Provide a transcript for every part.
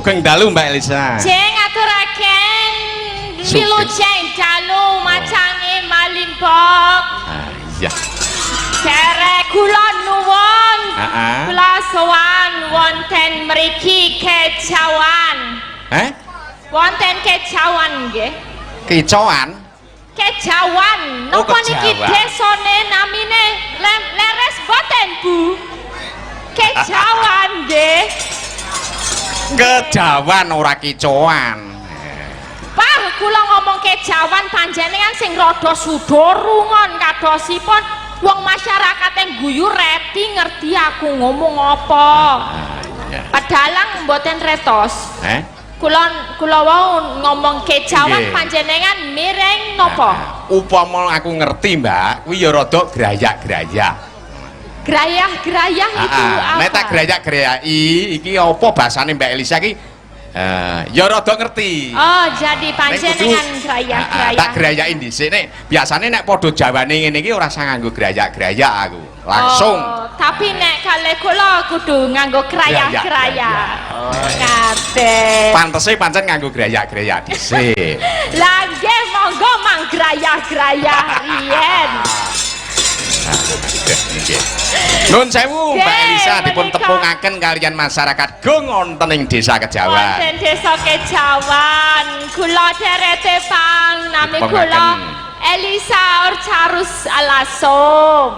Sugeng dalu Mbak Elisa. Jeng aturaken wilujeng dalu macange malimpok. Iya. Derek kula nuwun. Kula sowan wonten mriki kecawan. Wonten kecawan nggih. Kecawan? Kecawan. Napa niki desane namine leres boten Bu? Kecawan nggih. Kejawan ora kecoan. Pak, kula ngomong kejawan panjenengan sing rada sudorungon kadosipun wong masyarakat yang guyu reti ngerti aku ngomong apa. Padahal mboten retos. Kula wau ngomong kejawan panjenengan mireng napa? Upama aku ngerti, Mbak, kuwi ya rada grayak-grayak. Grayah-grayah itu apa? Nek tak grayak-grayaki iki apa bahasane Mbak Elisa iki? Ya rada ngerti. Oh, jadi panjenengan grayah-grayah. Tak grayaki dhisik nek biasane nek padha jawane ngene iki ora usah nganggo grayak-grayak aku. Langsung. Oh, tapi nek kale kula kudu nganggo grayah-grayah. Oh, kabeh. Pantese pancen nganggo grayak-grayak dhisik. Lah nggih monggo mang grayah-grayah riyen. Nun sewu Mbak Elisa dipun tepungaken kalian masyarakat Gung wonten ing Desa Kejawan. Wonten Desa Kejawan, kula derete pang nami kula Elisa Orcarus Alasum.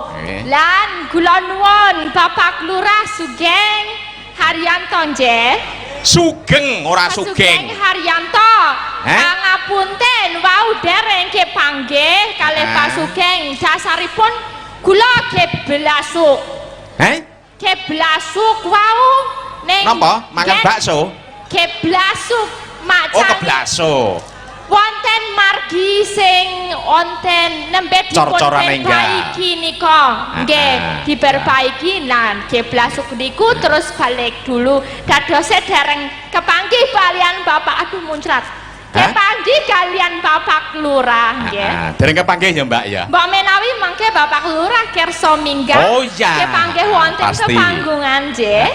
Lan kula nuwun Bapak Lurah Sugeng Haryanto nggih. Sugeng ora Sugeng. Haryanto. Pangapunten wau dereng ke panggih kalih Pak Sugeng dasaripun kula keblasuk. Keblasuk wau ning napa? Mangan bakso? Keblasuk macan. Oh, keblasuk. Wonten margi sing wonten nembe diperbaiki nika. Nggih, diperbaiki lan keblasuk niku terus balik dulu. Dadose dereng kepanggih kalian Bapak aduh muncrat. Kepanggih kalian Bapak Lurah nggih. Dereng kepanggih ya Mbak ya. Mbak menawi mangke Bapak Lurah kersa minggah. Oh iya. Kepanggih wonten panggungan nggih.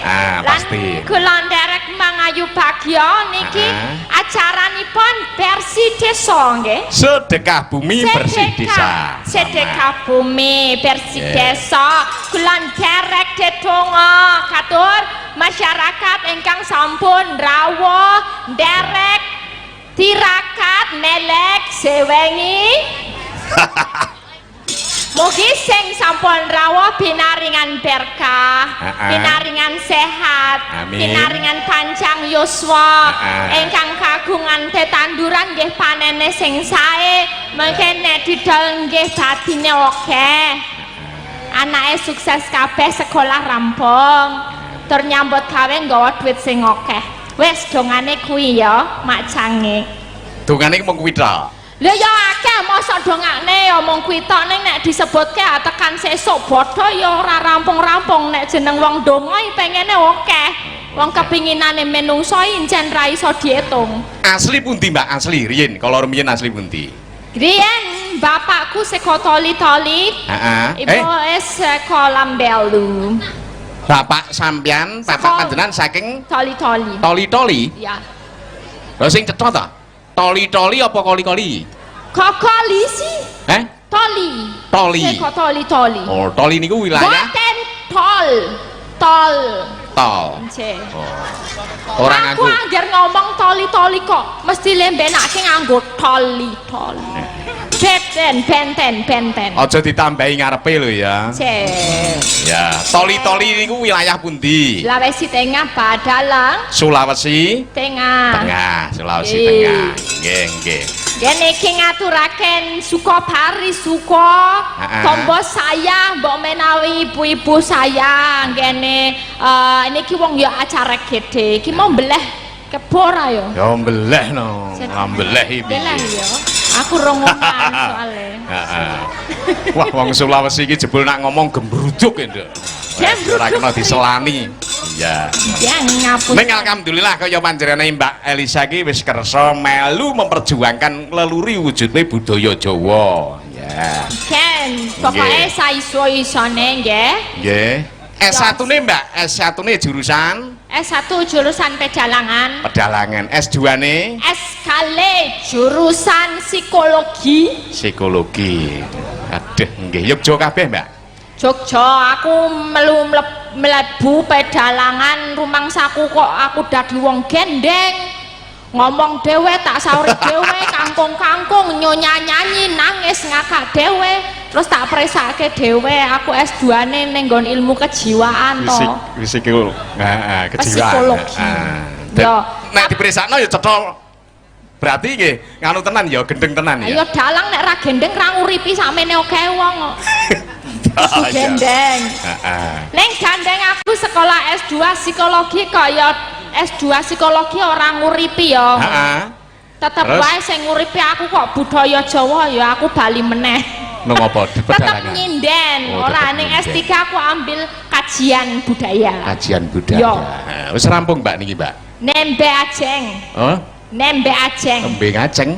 Pasti. Kula nderek mangayu bagya niki acaranipun bersih desa nggih. Sedekah bumi bersih desa. Sedekah bumi bersih desa. Kula nderek dedonga katur masyarakat ingkang sampun rawuh nderek tirakat melek sewengi. Mugi sing sampun rawuh binaringan berkah, binaringan sehat, binaringan panjang yuswa, ingkang kagungan tetanduran nggih panene sing sae, mengke nek didol nggih batine akeh. Anake sukses kabeh sekolah rampung, tur nyambut gawe nggawa duit sing akeh. Wes dongane kuwi ya, Mak Cange. Dongane mung kuwi tok. Lha ya akeh mosok dongane ya mung kuwi tok ning nek disebutke tekan sesuk bodho ya ora rampung-rampung nek jeneng wong donga pengene akeh. Wong kepinginane menungso encen ra iso diitung. Asli pundi Mbak? Asli riyen, kalau riyen asli pundi? Riyen bapakku seko Toli-Toli. Ibu seko Lambelu. Bapak sampean, bapak panjenengan saking Toli-Toli. Toli-Toli? Iya. Lha sing cetha ta? Toli-Toli apa koli-koli? Koli sih. Toli. Toli. Seko Toli-Toli. Oh, Toli niku wilayah. Boten tol. Tol. Tol. Nggih. Oh. Ora nganggo. Aku angger ngomong Toli-Toli kok mesti lembenake nganggo Toli-Toli. Benten. Aja ditambahi ngarepe lho ya. Ya, Toli-Toli niku wilayah pundi? Sulawesi Tengah, Badalang. Sulawesi Tengah. Sulawesi Tengah. Nggih. Gene iki ngaturaken Sukopari Suko. Tombo saya mbok menawi ibu-ibu saya ngene niki wong ya acara gede. Iki mau mbeleh kebor ayo. Ya mbeleh no. Mbeleh iki. Mbeleh ya. Aku rongonan soalnya. Wah, wong Sulawesi iki jebul nak ngomong gembruduk ya, Nduk. Ora kena diselani. Iya. Ya ngapun. Ning alhamdulillah kaya panjenengane Mbak Elisa iki wis kersa melu memperjuangkan leluri wujude budaya Jawa. Ya. Ken, pokoke saiso-isone nggih. Nggih. S1-ne Mbak, S1-ne jurusan S1 jurusan pedalangan. Pedalangan. S2-ne? S-kale jurusan psikologi. Psikologi. Aduh, nggih. Yogyo kabeh, Mbak? Jogja, aku mlebu pedalangan rumangsaku kok aku dadi wong gendeng. Ngomong dhewe tak sauri dhewe, kangkung-kangkung nyanyi nangis ngakak dhewe. Terus tak presake dhewe, aku S2-ne ning nggon ilmu kejiwaan to. Psikologi. Heeh, kejiwaan. Psikologi. Yo, nek diperisakno ya cetha. Berarti nggih nganu tenan ya, gendeng tenan ya. Ayo dalang nek ra gendeng ra nguripi sakmene akeh wong kok. Gendeng. Heeh. Ning gandeng aku sekolah S2 psikologi kaya S2 psikologi ora nguripi ya. Heeh. Tetep wae sing nguripi aku kok budaya Jawa ya aku bali meneh. Nang apa? Tetep nyinden. Oh, Ora ning S3 aku ambil kajian budaya. Kajian budaya. Yo. Wis rampung Mbak niki, Mbak. Nembe ajeng. Oh? Nembe ajeng. Nembe ngaceng.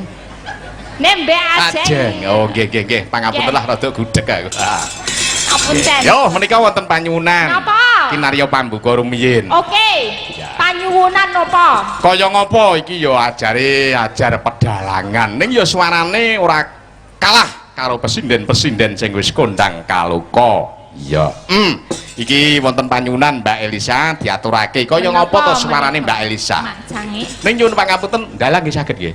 Nembe ajeng. Ajeng. Oh, nggih nggih nggih. Pangapunten lah rada gudeg aku. Apunten. Yo, menika wonten panyuwunan. Napa? Kinarya pambuka rumiyin. Oke. Panyuwunan napa? Kaya ngopo iki ya ajar pedalangan. Ning ya suarane ora kalah karo presiden-presiden sing wis kondang kaloka. Iya. Iki wonten panyuwunan Mbak Elisa diaturake. Kaya ngopo to suarane Mbak Elisa? Mancange. Ning nyuwun pangapunten, dalang nggih saged nggih.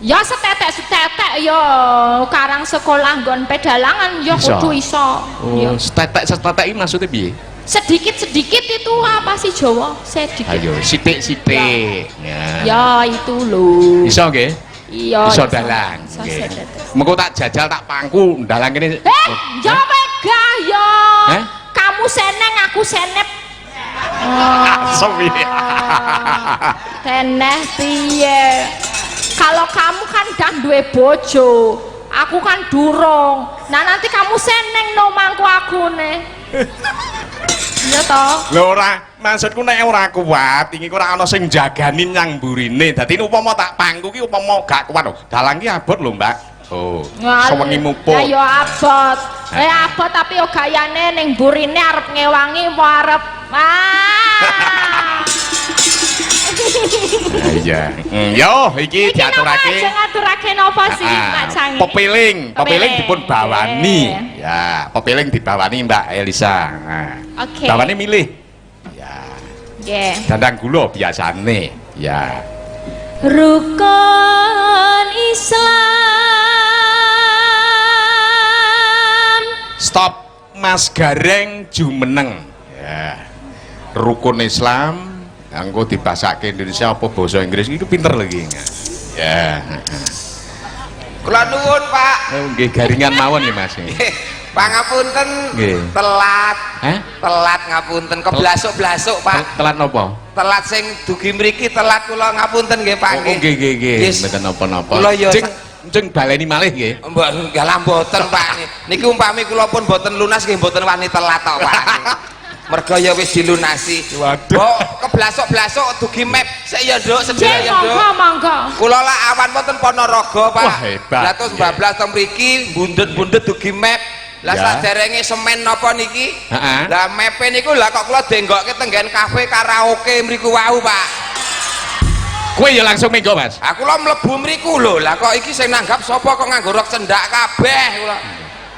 Ya setetek ya karang sekolah nggon pedalangan ya Iso. kudu iso. Ya. Oh, setetek iki maksudnya piye? Sedikit-sedikit itu apa sih Jawa? Sedikit. Ayo, sithik-sithik. Ya. Ya itu lho. Iso nggih? Iya. Iso dalang. Iso Nggih. setetek. Mengko tak jajal tak pangku dalang kene. Ya megah ya. Heh? Kamu seneng aku senep. Sopi. Teneh piye? Kalau kamu kan dah duwe bojo, aku kan durung. Nah nanti kamu seneng no mangku aku nih. Iya toh? Lho ora, maksudku nek ora kuat, iki ora ana sing jagani nyang mburine. Dadi upama tak pangku ki upama gak kuat lho. Dalang ki abot lho, Mbak. Oh. Sewengi mupo. Ya abot. Abot tapi yo gayane ning mburine arep ngewangi apa arep Iya. Yo, iki diaturake. Iki ngaturake napa sih, Pak Cangi? Pepiling dipun bawani. Ya, pepiling dibawani Mbak Elisa. Nah. Oke. Bawani milih. Ya. Nggih. Dandang gula biasane. Ya. Rukun Islam. Stop Mas Gareng jumeneng. Ya. Rukun Islam anggo dibasake Indonesia apa bahasa Inggris itu pinter lagi. Ya. Kula nuwun, Pak. Oh, nggih garingan mawon ya Mas. Pangapunten Nggih. telat. Hah? Telat ngapunten keblasuk-blasuk, Pak. Telat napa? Telat sing dugi mriki telat kula ngapunten nggih, Pak. Oh, nggih nggih nggih. Yes. Mboten napa-napa. Kula ya Jeng baleni malih nggih. Mbok galah mboten, Pak. Niki umpami kula pun mboten lunas nggih mboten wani telat tok, Pak. Mergo ya wis dilunasi. Waduh. Mbok keblasuk-blasuk dugi map sik ya, Nduk, sedaya ya, Nduk. Monggo. Kula lah awan wonten Ponorogo, Pak. Wah, hebat. Lah terus bablas teng mriki bundet-bundet dugi map. Lah Ya. saderenge semen napa niki? Heeh. Lah mepe niku lah kok kula denggokke tenggen kafe karaoke mriku wau, Pak. Kowe ya langsung minggo, Mas. Aku lho mlebu mriku lho. Lah kok iki sing nanggap sapa kok nganggo rok cendak kabeh kula.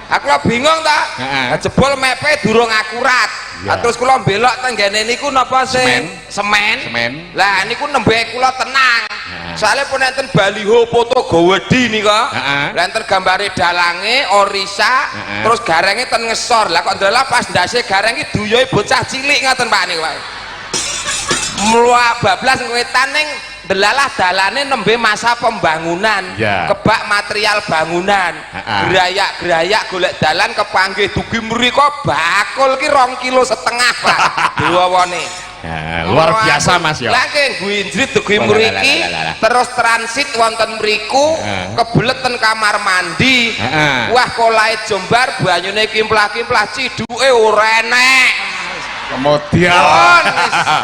Aku lho bingung ta. Heeh. Lah jebul mepe durung akurat. Ya. Lah terus kula belok tenggene niku napa sing semen. Semen. Lah niku nembe kula tenang. Heeh. Soalnya pun enten baliho foto gowedi nika. Heeh. Lah enten gambare dalange Orisa, Heeh. terus garenge ten ngesor. Lah kok ndelok pas ndase gareng iki duyohe bocah cilik ngaten Pak niku, Pak. Mluwak bablas wetan ning delalah dalane nembe masa pembangunan. Ya. Kebak material bangunan. Heeh. Gerayak-gerayak golek dalan kepanggih dugi mriko bakul ki 2,5 kilo Pak. Dawane. Ya, luar biasa Mas ya. Lagi guinjrit dugi Wah, mriki lah. terus transit wonten mriku Heeh. kebelet ten kamar mandi. Heeh. Wah kolae jembar banyune kimplah-kimplah ciduke ora enek. Kemudian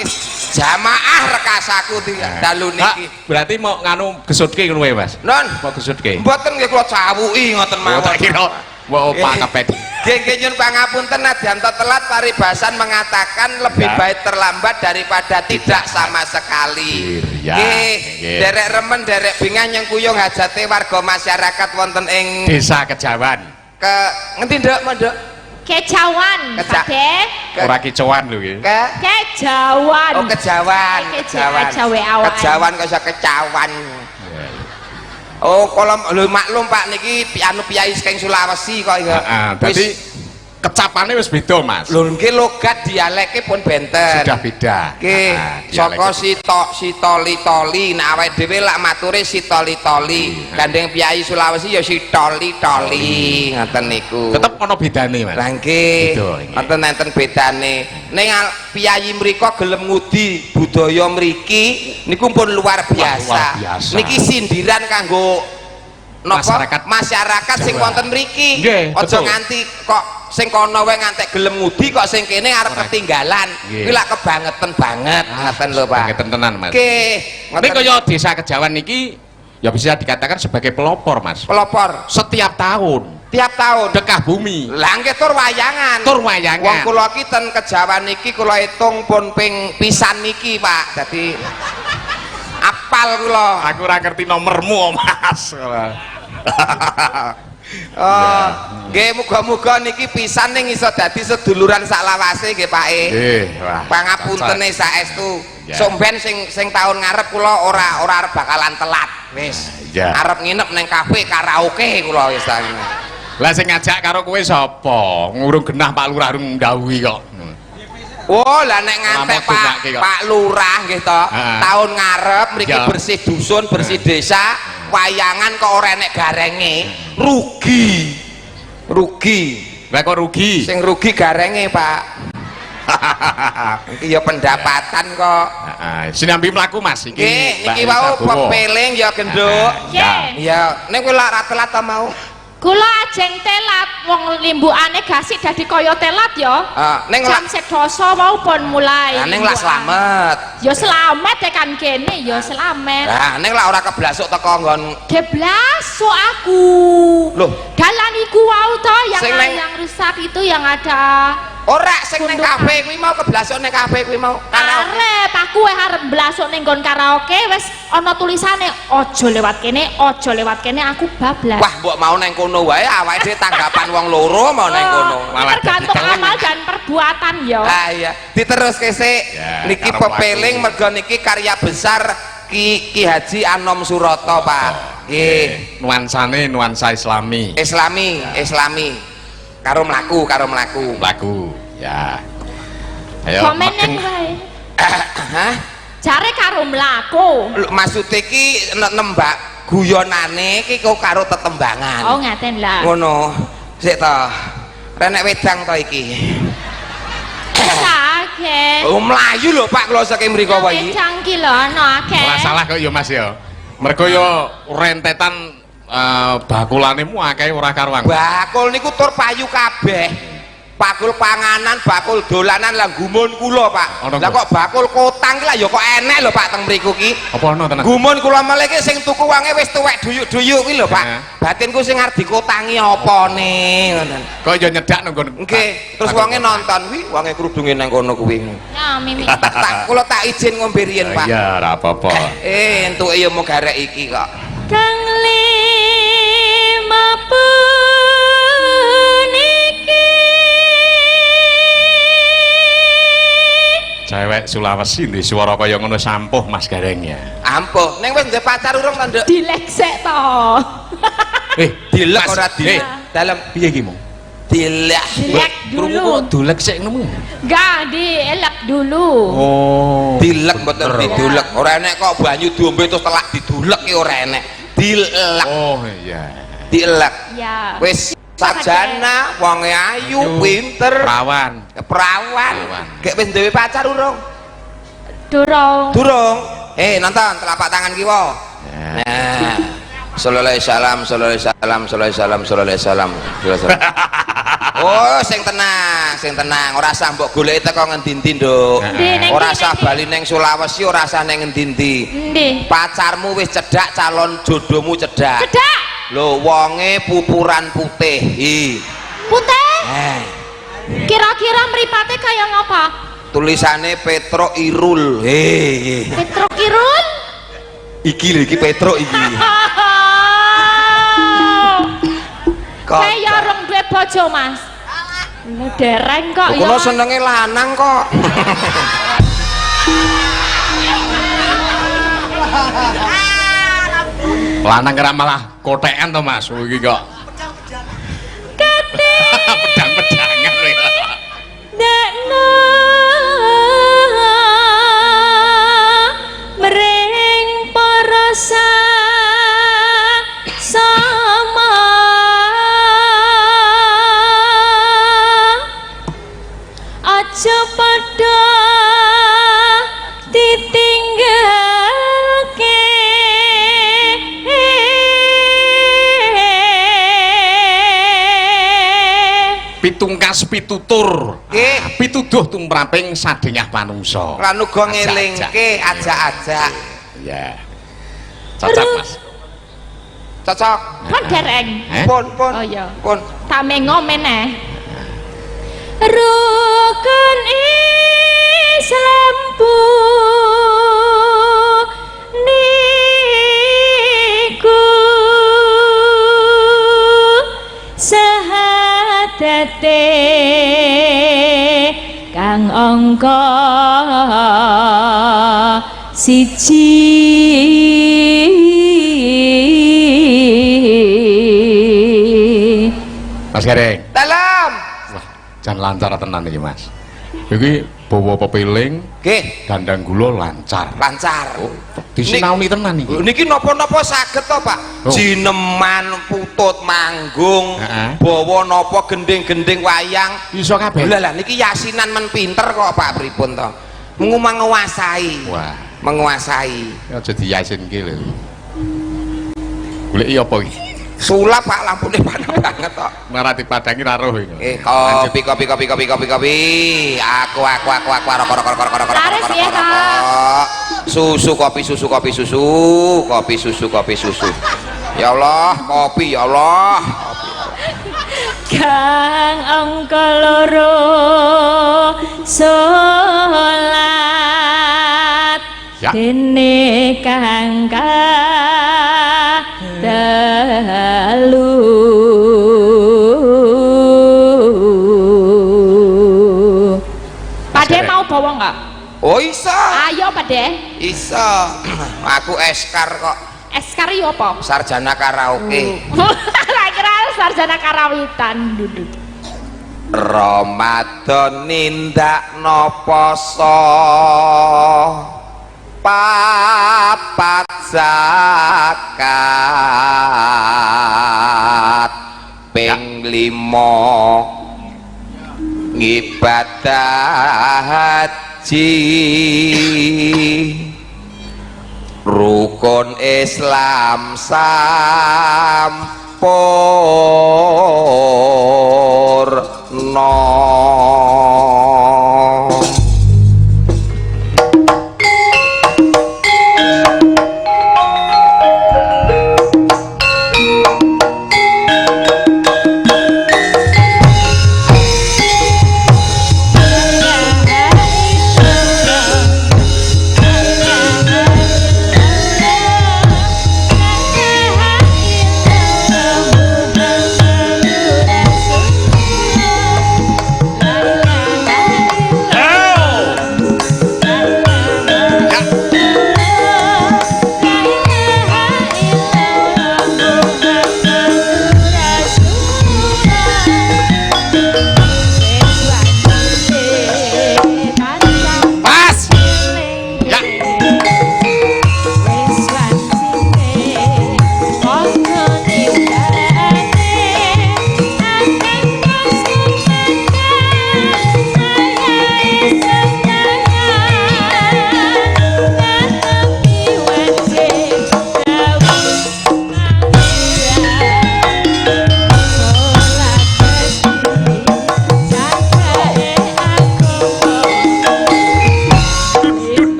Wis jamaah rekasaku dalu niki. berarti mau nganu gesutke ngono wae, Mas. Non, Mau gesutke. mboten nggih kula cawuki ngoten Oh, tak mawon. kira mau Pak Kepet. Nggih nyun pangapunten nadyan telat paribasan mengatakan lebih baik terlambat daripada tidak sama sekali. Nggih, derek remen derek bingah yang kuyung hajate warga masyarakat wonten ing Desa Kejawan. Ke ngendi nduk mondok? Kejawan, Pakde. Ora kicoan lho iki. Kejawan. Oh, Kejawan. Kejawan kok iso kecawan. Oh, kalau lho maklum Pak niki anu piyai saking Sulawesi kok ya. Heeh, dadi kecapane wis beda, Mas. Lho nggih logat dialeke pun benten. Sudah beda. Nggih, saka sitoli-toli, nek awake dhewe lak mature sitoli-toli. Gandeng piyai Sulawesi ya sitoli-toli, ngoten niku. Tetep ana bedane, Mas. Lah nggih, ngoten enten bedane. Ning piyai mriko gelem ngudi budaya mriki niku pun luar biasa. Niki sindiran kanggo masyarakat sing wonten mriki. Aja nganti kok sing kono wae ngantek gelem ngudi kok sing kene arep ketinggalan. Kuwi lak kebangetan banget ngoten lho Pak. Kebangetan tenan Mas. Nggih. Ini kaya Desa Kejawan niki ya bisa dikatakan sebagai pelopor, Mas. Pelopor setiap tahun. Tiap tahun dekah bumi. Lah nggih tur wayangan. Tur wayangan. Wong kula ki ten Kejawan niki kula hitung pun ping pisan niki, Pak. Dadi apal kula. Aku ora ngerti nomormu, Mas. Oh, nggih muga-muga niki pisan ning iso dadi seduluran sak lawase nggih Pak E. Nggih, wah. Pangapuntene saestu. Somben sing tahun ngarep kula ora arep bakalan telat. Wis. Arep nginep ning kafe karaoke kula wis. Lah sing ngajak karo kowe sapa? Ngurung genah Pak Lurah urung ndhawuhi kok. Oh, lah nek ngantek Pak Lurah nggih to. Tahun ngarep mriki bersih dusun, bersih desa, wayangan kok ora enek garenge. Rugi. Lah kok rugi? Sing rugi garenge, Pak. Iki ya pendapatan kok. Heeh, sinambi mlaku Mas iki. Nggih, niki wau pepeling ya genduk. Ya, ning kowe lak ra telat ta mau? Kula ajeng telat, wong limbukane gasik dadi kaya telat ya. Jam 12 wau pun mulai. Ning lak slamet. Ya slamet tekan kene ya slamet. Lah ning lak ora keblasuk teko nggon. Geblasuk aku. Loh, dalan iku wau to yang rusak itu yang ada. Ora sing ning kafe kuwi mau keblasuk ning kafe kuwi mau. Arep aku arep blasuk ning nggon karaoke wis ana tulisane aja lewat kene, aja lewat kene aku bablas. Wah, mbok mau ning kono wae awake dhewe tanggapan wong loro mau ning kono. Tergantung amal dan perbuatan ya. Ah iya, diteruske sik. Niki pepeling mergo niki karya besar Ki Haji Anom Suroto, Pak. Nggih, nuansane nuansa Islami. Islami. Karo mlaku. Ya. Ayo. Komenen wae. Hah? Jare karo mlaku. Maksud iki nembak guyonane iki kok karo tetembangan. Oh, ngaten lah. Ngono. Sik to. Renek wedang to iki. Akeh. Oh, mlayu lho Pak kula saking mriku wae iki. Wedang ki lho ana akeh. Ora salah kok ya Mas ya. Mergo ya rentetan bakulane mu akeh ora karuan. Bakul niku tur payu kabeh. Bakul panganan, bakul dolanan lah gumun kula, Pak. Lah kok bakul kotang ki lah ya kok enek lho Pak teng mriku ki. Apa ana tenan? Gumun kula mele ki sing tuku wange wis tuwek duyuk-duyuk ki lho, Pak. Batinku sing arep dikotangi apane ngoten. Kok ya nyedak nang nggon. Nggih, terus wange nonton wi, wange krudunge nang kono kuwi. Ya, mimi. Kula tak izin ngombe riyen, Pak. Iya, ora apa-apa. Entuke ya mau garek iki kok. Kang lima puniki cewek Sulawesi ndek swara kaya ngono sampuh Mas Gareng ya. Ampuh, ning wis ndek pacar urung ta, Nduk? dileksek to. Dilek ora dilek. Dalam piye ki, Mong? Dilek. Dilek dulu. Dolek sik ngono. Enggak, dielek dulu. Oh. Dilek mboten didulek. Ora enek kok banyu diombe terus telak didulek ki ora enek. Dilek. Oh iya. Dilek. Ya. Wis sajana, wonge ayu, pinter, Perawan. Gek wis duwe pacar urung? Durung. Nonton telapak tangan kiwa. Nah. Sallallahu alaihi wasallam. Oh, sing tenang. Ora usah mbok goleki teko ngendi-endi, Nduk. Ora usah bali ning Sulawesi, ora usah ning ngendi-endi. Nggih. Pacarmu wis cedhak, calon jodohmu cedhak. Cedhak. Lho, wonge pupuran putih. Putih. Kira-kira mripate kaya ngapa? Tulisannya Petro Irul. Petro Irul? Iki lho, iki Petro iki. Kaya orang duwe bojo, Mas. Dereng kok ya. Kulo senenge lanang kok. Lanang kira malah kotekan to Mas iki kok. Pedang-pedangan lho. Dekno mring para sama aja padha ditinggalke pitungkas pitutur pituduh tumraping sadengah manungsa lan uga ngelingke ajak-ajak ya cocok Mas cocok pun dereng pun oh iya pun tamengo meneh rukun Islam niku sahadate kang angka siji Mas Gareng dalam wah jan lancar tenan iki Mas iki bawa pepiling nggih dandang gula lancar disinauni tenan iki niki napa-napa saged to Pak jineman putut manggung bawa napa gending-gending wayang iso kabeh lha niki yasinan men pinter kok Pak pripun to menguasai wah menguasai aja diyasinke lho goleki apa iki sulap Pak lampune panas banget kok marah dipadangi ra roh iki kopi aku susu kopi susu ya Allah kopi ya Allah kang angka loro salat dene kang dalu Pade mau bawa enggak? Oh iso ayo Pade iso aku eskar kok eskar yo apa? sarjana karaoke kira sarjana karawitan duduk Ramadan nindakno poso papat zakat ping 5 ngibadah haji rukun Islam sampurna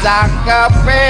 cangkepe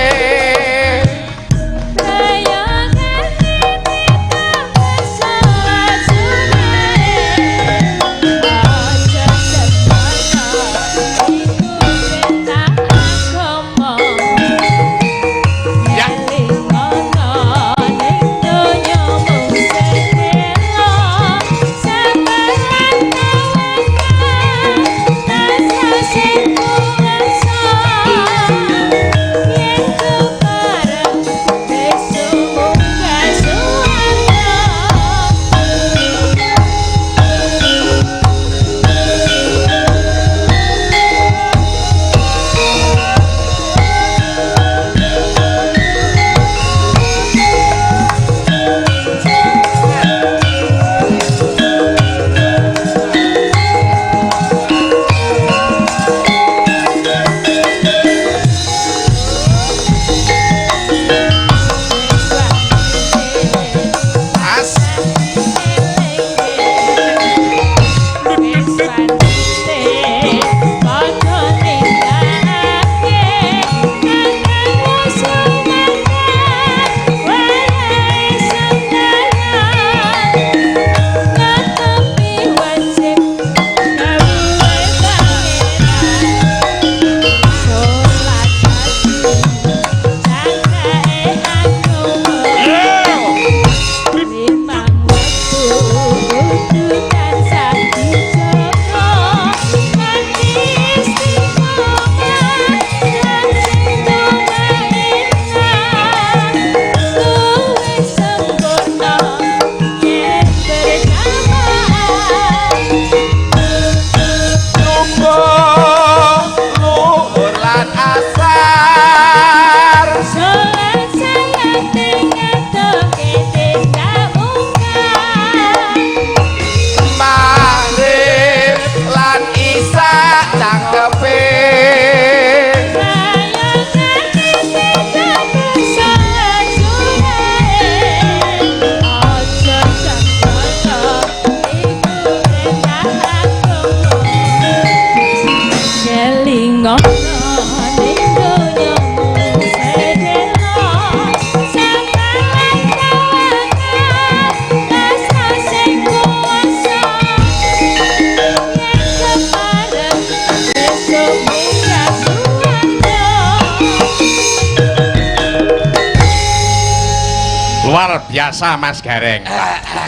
luar biasa Mas Gareng.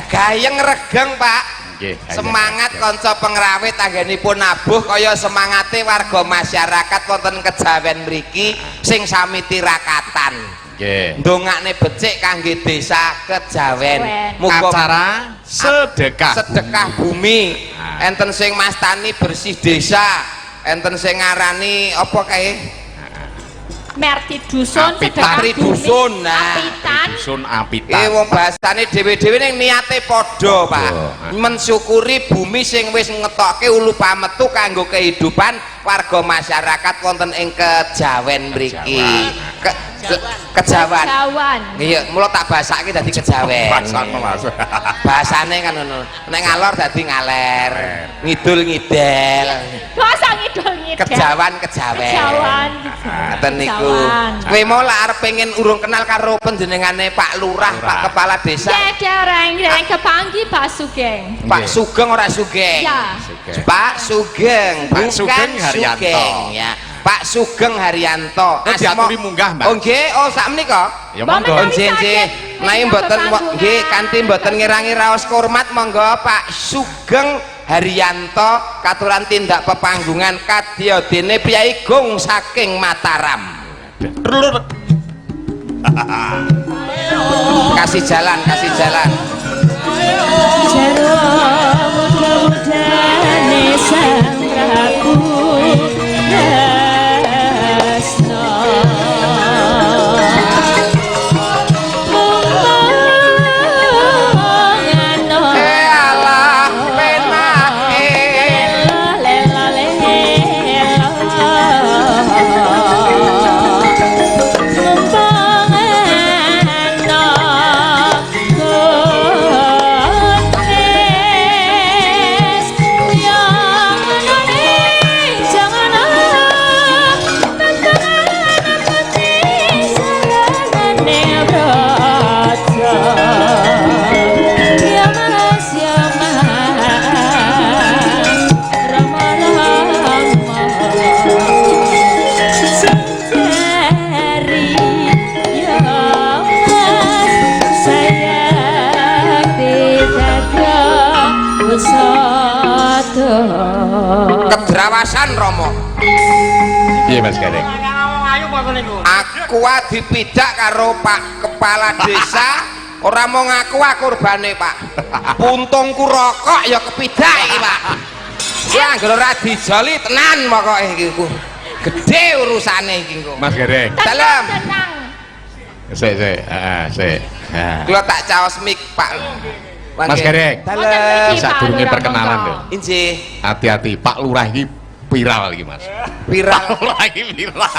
gayeng regeng Pak. Semangat kanca pengrawit anggenipun nabuh kaya semangate warga masyarakat wonten Kejawen mriki sing sami tirakatan. Nggih. Ndongakne becik kangge desa Kejawen. Muga acara sedekah. Sedekah bumi. Enten sing mastani bersih desa, enten sing ngarani apa kae? Merti dusun sedekah dusun. Apitan. Dusun apitan. Wong bahasane dhewe-dhewe ning niate padha, Pak. Mensyukuri bumi sing wis ngetokke ulu pametu kanggo kehidupan warga masyarakat wonten ing Kejawen mriki. Kejawan. Iya, mula tak basake dadi Kejawen. Bahasane kan ngono. Nek ngalor dadi ngaler, ngidul ngidel. Basa ngidul ngidel. Kejawan. Kejawan. Ngaten niku. Kowe mau lek arep pengen urung kenal karo panjenengane Pak Lurah, Pak Kepala Desa. Ya, dereng kepanggi Pak Sugeng. Pak Sugeng ora Sugeng. Ya. Pak Sugeng, bukan Sugeng ya. Pak Sugeng Haryanto. Diaturi munggah, Mbak. Oh nggih, oh sak menika. Ya monggo. Nggih. Nai mboten nggih kanthi mboten ngirangi raos hormat monggo Pak Sugeng Haryanto katuran tindak pepanggungan kadyadene Priyayi Gung saking Mataram. Kasih jalan. Mudah-mudahane sang Prabu Dasna alah penake Piye Mas Gareng? Aku dipidak karo Pak Kepala Desa, ora mau ngaku kurbane Pak. Puntungku rokok ya kepidak iki Pak. Ya anggere ora dijoli tenan pokoke iki ku. Gede urusane iki ku. Mas Gareng. Dalam. Sik. Kula tak caos mik Pak. Mas Gareng. Dalam. Sadurunge perkenalan lho. Injih. Hati-hati Pak Lurah iki viral iki Mas. Viral. Pak Lurah iki viral.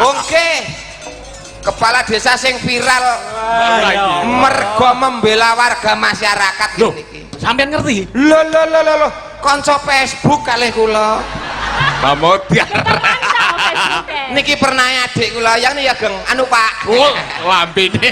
Oke. Kepala desa sing viral mergo membela warga masyarakat niki. Sampeyan ngerti? Lho. Kanca Facebook kalih kula. Pamodian. Niki pernah adik kula yang ya Geng anu Pak. Lambene.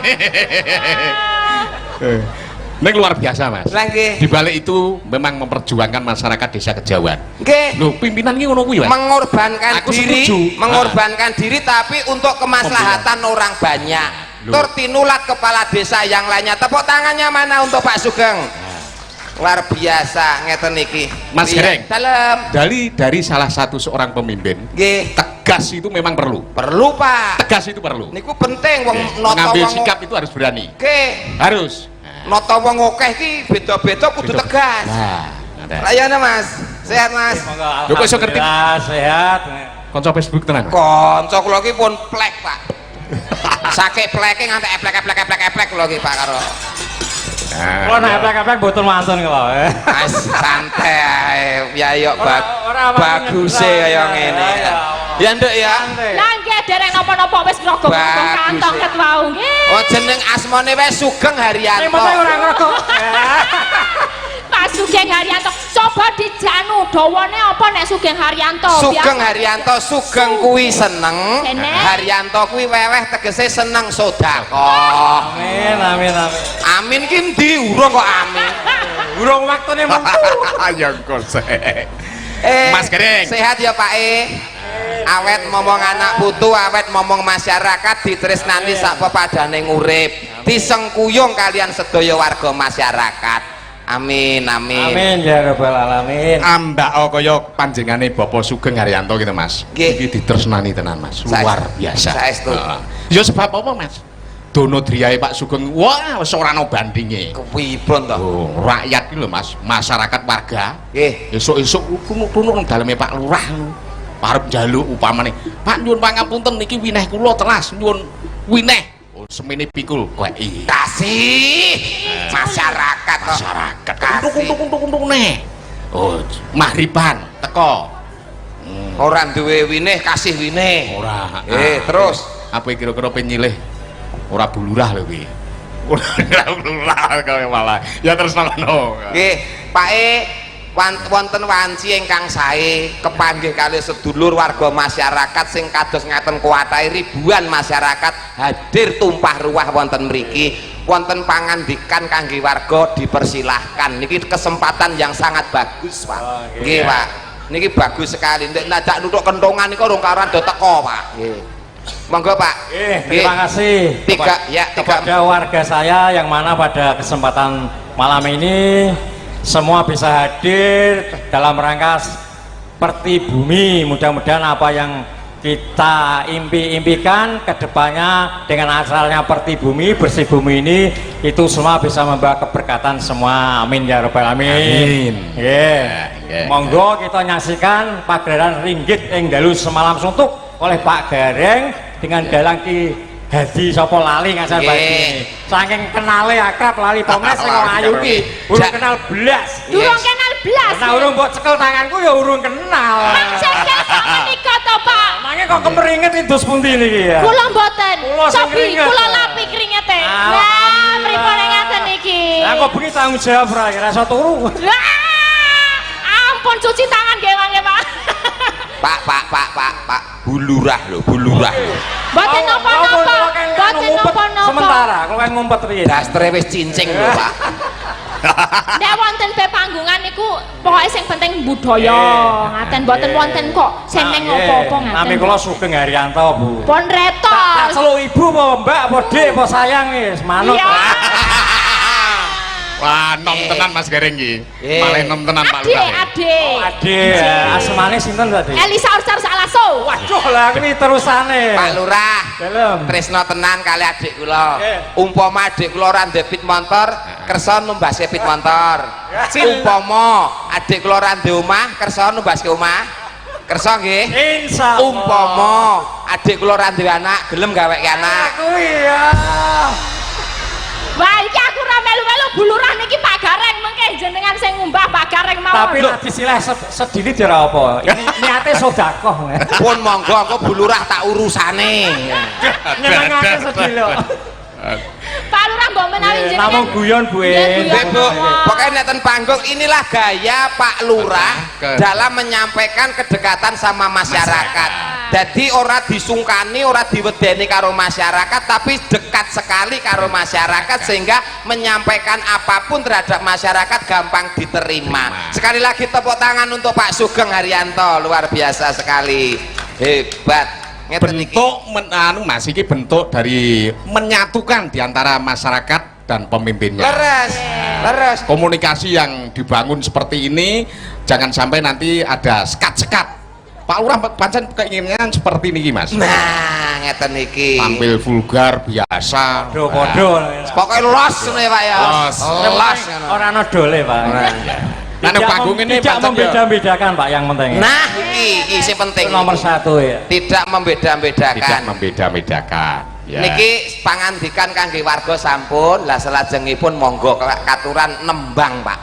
Nek luar biasa Mas. Lah nggih. Di balik itu memang memperjuangkan masyarakat desa Kejawan. Nggih. Lho, pimpinan iki ngono kuwi Mas. Mengorbankan Aku diri, setuju. mengorbankan diri tapi untuk kemaslahatan orang banyak. Tur tinulat kepala desa yang lainnya. Tepuk tangannya mana untuk Pak Sugeng? Luar biasa ngeten iki. Mas Gareng. Dalam. Dari salah satu seorang pemimpin. Nggih. Tegas itu memang perlu. Perlu Pak. Tegas itu perlu. Niku penting wong nata Mengambil wong. sikap itu harus berani. Nggih. Harus. Nata wong akeh iki beda-beda kudu tegas. Nah, ada. Layane Mas. Sehat Mas. Lho kok iso ngerti? Sehat. Kanca Facebook tenan. Kanca kula iki pun plek Pak. Sakit pleke nganti eplek kula iki Pak karo. Kalau nak eplek-eplek mboten wonten kula. Mas santai ya yuk Ora bagus kaya ngene. Ya nduk ya. Lah nggih dereng napa-napa wis ngrogok kantong ket wau nggih. Oh jeneng asmane wis Sugeng Haryanto. Sing penting ora ngrokok. Pak Sugeng Haryanto. Coba dijanu dawane apa nek Sugeng Haryanto? Sugeng Haryanto, Sugeng kuwi seneng. Seneng. Haryanto kuwi weweh tegese seneng sedekah. Amin. Amin ki ndi urung kok amin. Urung waktune mentu. Ayo kose. Mas Gareng. Sehat ya Pak awet momong anak putu, awet momong masyarakat ditresnani sak pepadane ngurip, disengkuyung kalian sedaya warga masyarakat. Amin. Amin ya rabbal alamin. Ambak kaya panjengane Bapak Sugeng Haryanto gitu Mas. Nggih. Iki ditresnani tenan Mas. Luar biasa. Saestu. Ya sebab apa Mas? Dono driyae Pak Sugeng wah wis ora ana bandinge. Kepipun to? Oh, rakyat iki lho Mas, masyarakat warga. Nggih. Esuk-esuk tunu nang daleme Pak Lurah. Arep njaluk upamane, Pak nyuwun pangapunten niki wineh kula telas nyuwun wineh. Oh, semene pikul koki. Kasih masyarakat kok. Masyarakat. Kasih. Untung neh. Oh, mahriban teko. Ora duwe winih kasih winih. Ora. Terus apa kira-kira penyilih ora bulurah lho kuwi. Ora bulurah kaya malah. Ya terus ngono. nggih, Pak wonten wanci ingkang sae kepanggih kalih sedulur warga masyarakat sing kados ngaten kuwatahe ribuan masyarakat hadir tumpah ruah wonten mriki. Wonten pangandikan kangge warga dipersilahkan. Niki kesempatan yang sangat bagus Pak. Nggih Pak. Niki bagus sekali. Nek najak nutuk kentongan niku urung karuan do teko Pak. Nggih. Monggo Pak. Terima kasih kepada warga saya yang mana pada kesempatan malam ini semua bisa hadir dalam rangka seperti bumi. Mudah-mudahan apa yang kita impikan ke depannya dengan asalnya seperti bumi, bersih bumi ini itu semua bisa membawa keberkatan semua. Amin ya rabbal alamin. Monggo kita nyaksikan pagelaran ringgit yang dalu semalam suntuk oleh Pak Gareng dengan dalang Ki Haji sapa lali ngasal bae. Saking kenale akrab lali pomnes sing ayu ki. Urung kenal blas. Durung kenal blas. Nah urung mbok cekel tanganku ya urung kenal. Cekel kok menika to, Pak? Mangke kok kemeringet indus pundi niki ya? Kula mboten. Kula sing Cobi keringet. kula lapi kringete. Ah, Lah, pripun ngaten iki? Lah kok bengi tanggung jawab ra rasa turu. Lah, ampun cuci tangan nggih mangke, Pak. Pak bulurah lho. Mboten napa-napa. Mboten napa-napa. Sementara kalau kan ngumpet piye? Dastre wis cincing lho Pak. Nek wonten be panggungan niku pokoke sing penting budaya. Ngaten mboten wonten kok seneng apa-apa ngaten. Nami kula Sugeng Haryanto, Bu. Pon retos. Tak celuk ibu apa Mbak apa Dik apa sayang wis manut. Iya. Wah, nom tenan Mas Gareng iki. Malah nom tenan Pak Lurah. Ade. Asmane sinten to, Dik? Elisa Ursar Salaso. Waduh, lah kuwi terusane. Pak Lurah. Dalem. Tresno tenan kali adik kula. Umpama adik kula ora ndek pit motor, kersa numbaske pit motor. Umpama adik kula ora ndek omah, kersa numbaske omah. Kersa nggih? Insyaallah. Umpama adik kula ora duwe anak, gelem gaweke anak. Kuwi ya. Wah, iki aku ora melu-melu Bu Lurah niki Pak Gareng mengke jenengan sing ngumbah Pak Gareng mawon. Tapi nek disileh sedhili ora apa. Ini niate sedekah. Pun monggo engko Bu Lurah tak urusane. Nyenengake sedhili. Pak Lurah mbok menawi jenengan. Namung guyon, Bu. Bu, pokoknya nek ten panggung inilah gaya Pak Lurah dalam menyampaikan kedekatan sama masyarakat. Jadi ora disungkani, ora diwedeni karo masyarakat, tapi dekat sekali karo masyarakat sehingga menyampaikan apapun terhadap masyarakat gampang diterima. Sekali lagi tepuk tangan untuk Pak Sugeng Haryanto, luar biasa sekali, hebat. Bentuk Mas iki bentuk dari menyatukan diantara masyarakat dan pemimpinnya. Leres. Komunikasi yang dibangun seperti ini jangan sampai nanti ada sekat-sekat. Pak Lurah pancen keinginan seperti ini Mas. Nah, ngeten iki. Tampil vulgar biasa. Padha-padha. Pokoknya los nih Pak ya. Los. Ora ana dole, Pak. Nah, panggung ini tidak membeda-bedakan Pak yang penting. Nah, iki sing penting. Nomor 1 ya. Tidak membeda-bedakan. Tidak membeda-bedakan. Ya. Niki pangandikan kangge warga sampun, lah selajengipun monggo katuran nembang Pak.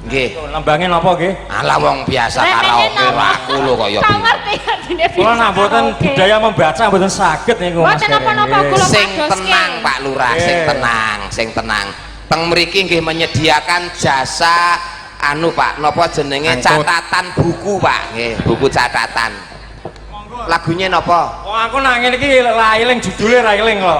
Nggih. Nembangin apa nggih? Alah wong biasa karaoke aku lho kaya tak ngerti artine biasa. Kula nak mboten budaya membaca mboten saged niku Mas. Mboten napa-napa kula sing padoske. tenang Pak Lurah, sing tenang. Teng mriki nggih menyediakan jasa anu Pak, napa jenenge catatan buku Pak, nggih, buku catatan. Lagunya napa? Wong aku nak ngene iki ra eling judule ra eling kok.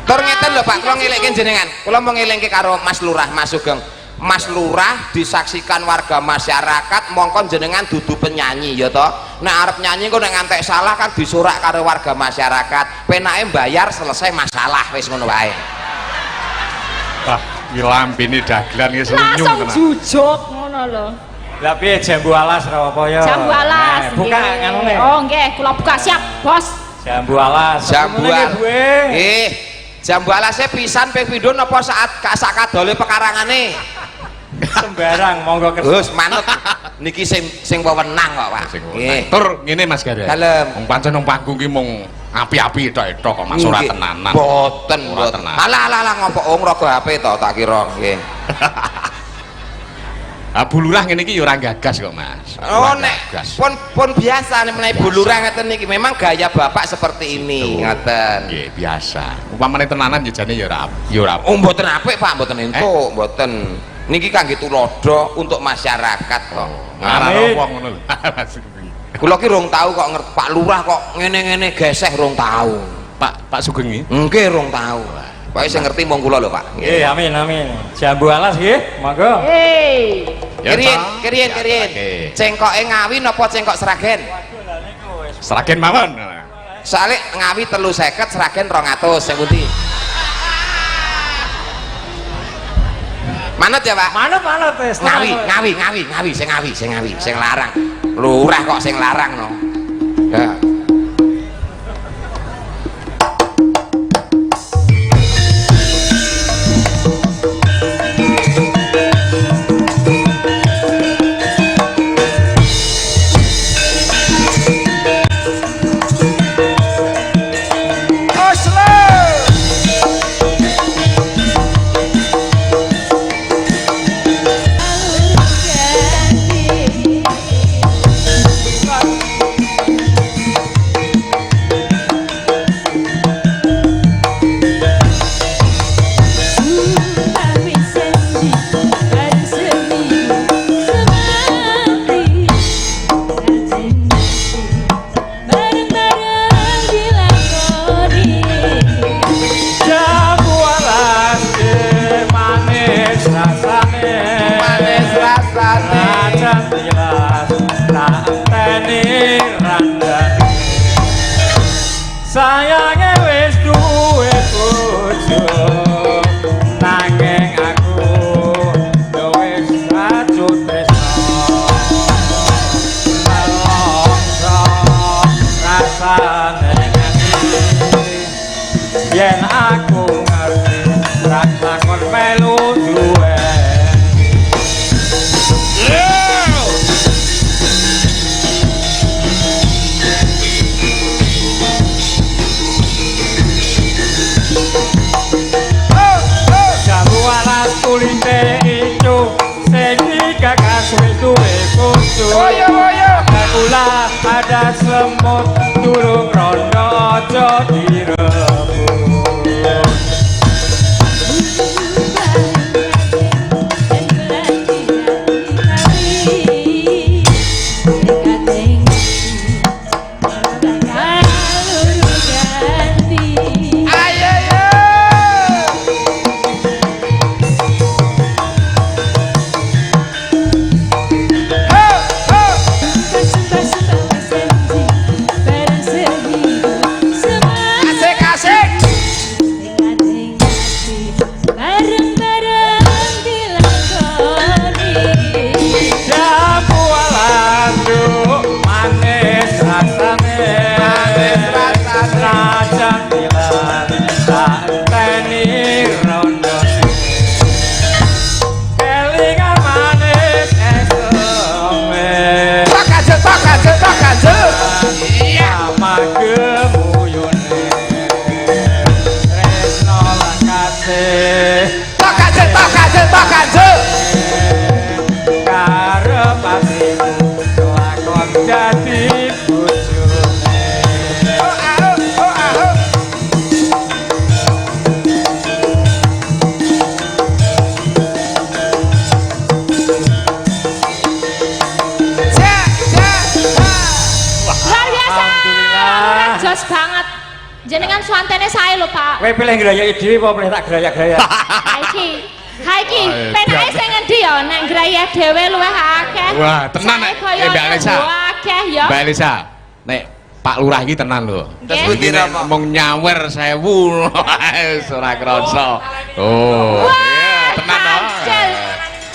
Tur ngeten lho Pak, kula ngelingke jenengan. Kula mau ngelingke karo Mas Lurah, Mas Sugeng. Mas Lurah disaksikan warga masyarakat, mongkon jenengan dudu penyanyi ya toh. Nek arep nyanyi kok nek ngantek salah kan disurak karo warga masyarakat. Penake bayar selesai masalah wis ngono wae. Wah, iki lambene dagelan iki senyum Langsung tenan. jujuk ngono lho. Lah piye jambu alas ra apa ya? Jambu alas. Buka nggih. nganune. Oh nggih, kula buka siap, Bos. Jambu alas. Jambu alas. Nggih. Jambu alasnya pisan ping pindho napa sak kadole pekarangane? Sembarang monggo kerja. Gus manut niki sing wewenang kok Pak. Nggih. Tur ngene Mas Gareng. Dalem. Wong pancen nang panggung ki mung api-api tok kok Mas ora tenanan. Boten, Ora boten. tenan. Alah ngopo ngrogo HP to tak kira nggih. Ah Bu Lurah ngene iki ya ora gagas kok Mas. Oh Ora nek gagas. pun biasa nek menawi Bu Lurah ngeten niki memang gaya Bapak seperti ini ngoten. Nggih, biasa. Umpamane tenanan jane ya ora. Oh mboten apik Pak, mboten entuk, mboten. Niki kangge tulodo untuk masyarakat kok. Ngarang Amin. wong ngono lho. Mas. Kula ki rung tau kok ngerti Pak Lurah kok ngene-ngene geseh rung tau. Pak Sugeng iki. Nggih rung tau. Pokoke sing ngerti mong kula lho Pak. Nggih, amin amin. Jambu alas nggih, monggo. Hei. Ya, Kirien. Oke. Cengkoke Ngawi napa cengkok Sragen? Seragen mawon. Soale Ngawi 350, Sragen 200 sing pundi? Manut ya Pak? Manut wis. Ngawi, sing larang. Lurah kok sing larang no. Ya. Jambu alas manis rasane. Manis rasane. Rajan tilas tak enteni randani. Sayange wis duwe bojo nanging aku rasane yen aku ngerti rak lakon melu duwe jamualas kulite ijo seni gagas duwe kudu kula ada semut durung rondo aja direbut jenengan swantene sae lho Pak. Kowe pilih ngrayaki dhewe apa pilih tak grayak-grayak? Ha iki penake sing ngendi ya nek ngrayak dhewe luwih akeh. Wah, tenan nek Mbak Elisa. Akeh ya. Mbak Elisa, nek Pak Lurah iki tenan lho. Terus pundi Nek mung nyawer 1000 wis ora krasa. Oh, iya, tenan to.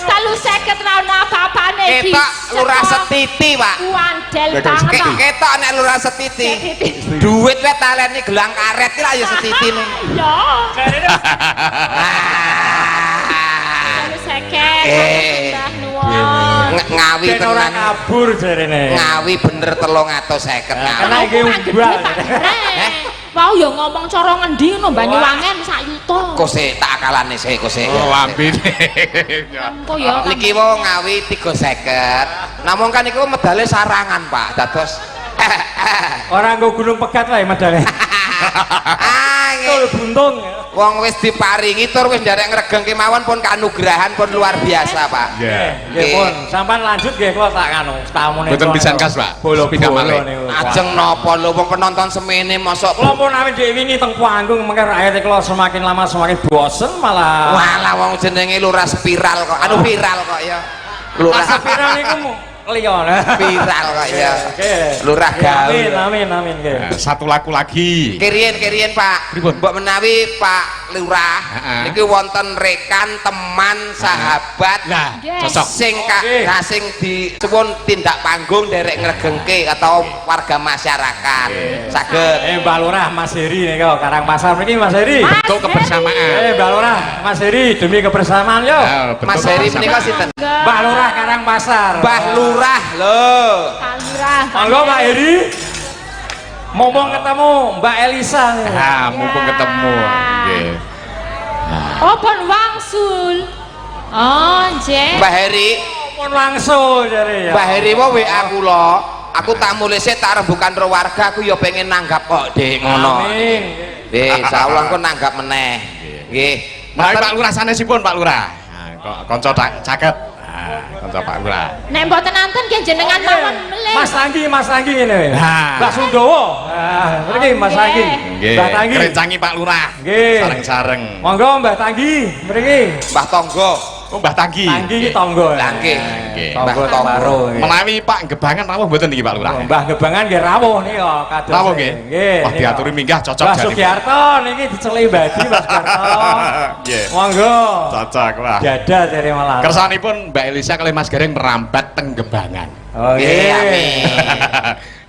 350 ra ono apa-apane iki. Ketok Lurah Setiti, Pak. Wandel banget. Ketok nek Lurah Setiti. Duit wae taleni gelang karet iki lah ya Setitine. Ya. Ngawi tenan kabur jarene. Ngawi bener 350 Kena iki ngawi. ubah. Mau ya ngomong cara ngendi ngono Banyuwangen sak yuta. Kok sik tak akalane sik kok sik. Oh, lambene. Kok ya Niki wae Ngawi 350. Namung kan iku medale sarangan, Pak. Dados Ora nggo gunung pegat wae medale. Tul buntung. Wong wis diparingi tur wis nderek ngregengke mawon pun kanugrahan pun luar biasa, Pak. Nggih pun, sampean lanjut nggih kula tak anu, tamune. Mboten pisan kas, Pak. Pindah malih. Ajeng napa lho wong penonton semene mosok kula pun awit dhewe wingi teng panggung mengke rakyat kula semakin lama semakin bosen malah. Walah wong jenenge Lurah Spiral kok. Anu viral kok ya. Lurah Spiral niku liya. Viral kok ya. Nggih. Lurah gaul. Amin nggih. Satu lagu lagi. Kirian Pak. Mbok menawi Pak Lurah niki wonten rekan, teman, sahabat. Nah, cocok. Sing sing disuwun tindak panggung derek ngregengke atau warga masyarakat. Saged. Mbak Lurah Mas Heri nika Karangpasar mriki Mas Heri. Bentuk kebersamaan. Mbak Lurah Mas Heri demi kebersamaan yo. Mas Heri menika sinten? Mbak Lurah Karangpasar. Mbah Lurah lho. Pak Lurah. Monggo Pak Heri. Mumpung ketemu Mbak Elisa. Ah, mumpung ketemu. Nggih. Oh, pun wangsul. Oh, nggih. Mbah Heri, Pun langsung jare ya. Mbah Heri wae WA kula. Aku tak mulih sik tak rembukan ro warga aku ya pengen nanggap kok, Dik, ngono. Amin. Nggih, insyaallah kok nanggap meneh. Nggih. Mari Pak Lurah sanesipun Pak Lurah. Nah, kok kanca caket. Nah, kanca Pak Lurah. Nek mboten nanten nggih jenengan mawon melih. Mas Tanggi ngene. Nah. Mbak Sundowo. Nah, mriki Mas Tanggi. Nggih. Mbak Tanggi. Kerencangi Pak Lurah. Nggih. Sareng-sareng. Monggo Mbak Tanggi mriki. Mbah Tonggo. Oh, Mbah Tanggi. Tanggi iki tangga. Nggih. Nggih. Tangga Mbah Tonggo. Taro. Menawi Pak Gebangan rawuh mboten iki Pak Lurah. Mbah Gebangan nggih rawuh nika kados. Rawuh nggih. Nggih. Wah, diaturi minggah cocok Mbah jane. Sugiarto niki diceli badi Mbah Sugiarto. Nggih. Monggo. Cocok lah. Jadah dari malah. Kersanipun Mbak Elisa kali Mas Gareng merambat teng Gembangan. Oh Nggih, iya. amin.